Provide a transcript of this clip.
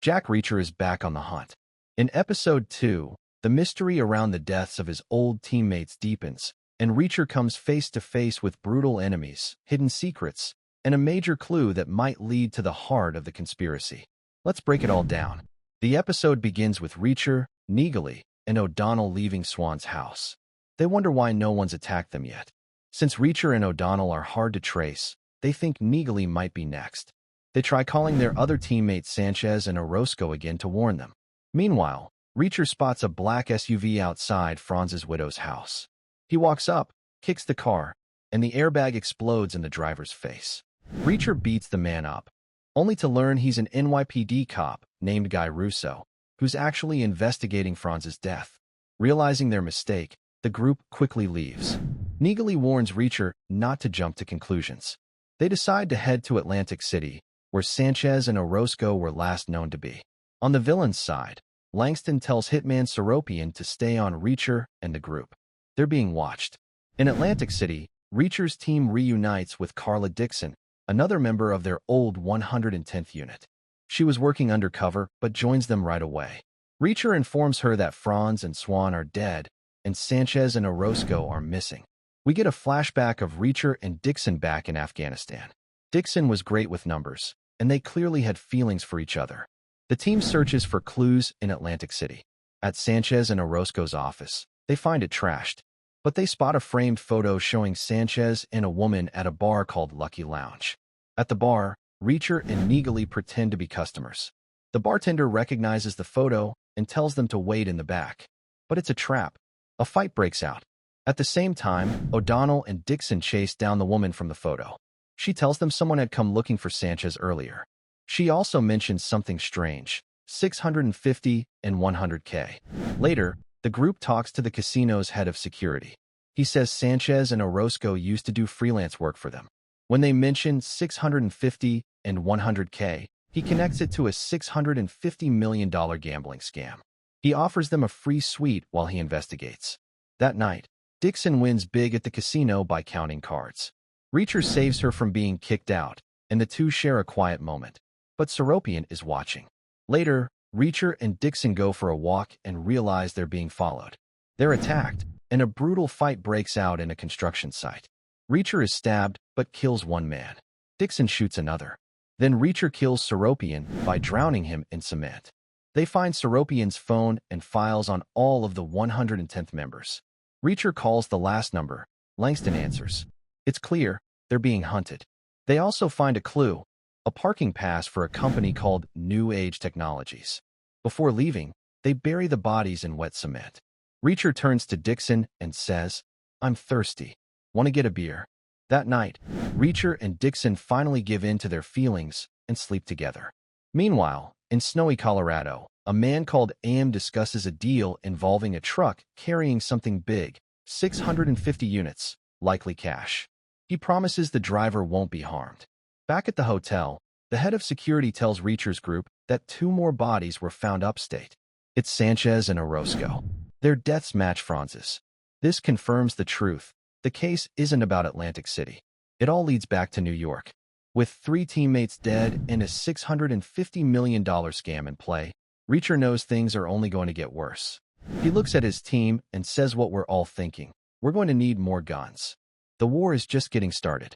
Jack Reacher is back on the hunt. In Episode 2, the mystery around the deaths of his old teammates deepens, and Reacher comes face to face with brutal enemies, hidden secrets, and a major clue that might lead to the heart of the conspiracy. Let's break it all down. The episode begins with Reacher, Neagley, and O'Donnell leaving Swan's house. They wonder why no one's attacked them yet. Since Reacher and O'Donnell are hard to trace, they think Neagley might be next. They try calling their other teammates Sanchez and Orozco again to warn them. Meanwhile, Reacher spots a black SUV outside Franz's widow's house. He walks up, kicks the car, and the airbag explodes in the driver's face. Reacher beats the man up, only to learn he's an NYPD cop named Guy Russo, who's actually investigating Franz's death. Realizing their mistake, the group quickly leaves. Neagley warns Reacher not to jump to conclusions. They decide to head to Atlantic City, where Sanchez and Orozco were last known to be. On the villain's side, Langston tells Hitman Seropian to stay on Reacher and the group. They're being watched. In Atlantic City, Reacher's team reunites with Carla Dixon, another member of their old 110th unit. She was working undercover, but joins them right away. Reacher informs her that Franz and Swan are dead, and Sanchez and Orozco are missing. We get a flashback of Reacher and Dixon back in Afghanistan. Dixon was great with numbers, and they clearly had feelings for each other. The team searches for clues in Atlantic City. At Sanchez and Orozco's office, they find it trashed, but they spot a framed photo showing Sanchez and a woman at a bar called Lucky Lounge. At the bar, Reacher and Neagley pretend to be customers. The bartender recognizes the photo and tells them to wait in the back. But it's a trap. A fight breaks out. At the same time, O'Donnell and Dixon chase down the woman from the photo. She tells them someone had come looking for Sanchez earlier. She also mentions something strange, 650 and 100K. Later, the group talks to the casino's head of security. He says Sanchez and Orozco used to do freelance work for them. When they mention 650 and 100K, he connects it to a $650 million gambling scam. He offers them a free suite while he investigates. That night, Dixon wins big at the casino by counting cards. Reacher saves her from being kicked out, and the two share a quiet moment. But Seropian is watching. Later, Reacher and Dixon go for a walk and realize they're being followed. They're attacked, and a brutal fight breaks out in a construction site. Reacher is stabbed, but kills one man. Dixon shoots another. Then Reacher kills Seropian by drowning him in cement. They find Seropian's phone and files on all of the 110th members. Reacher calls the last number. Langston answers. It's clear, they're being hunted. They also find a clue, a parking pass for a company called New Age Technologies. Before leaving, they bury the bodies in wet cement. Reacher turns to Dixon and says, "I'm thirsty. Want to get a beer?" That night, Reacher and Dixon finally give in to their feelings and sleep together. Meanwhile, in snowy Colorado, a man called Am discusses a deal involving a truck carrying something big, 650 units, likely cash. He promises the driver won't be harmed. Back at the hotel, the head of security tells Reacher's group that 2 more bodies were found upstate. It's Sanchez and Orozco. Their deaths match Franz's. This confirms the truth. The case isn't about Atlantic City. It all leads back to New York. With 3 teammates dead and a $650 million scam in play, Reacher knows things are only going to get worse. He looks at his team and says what we're all thinking. We're going to need more guns. The war is just getting started.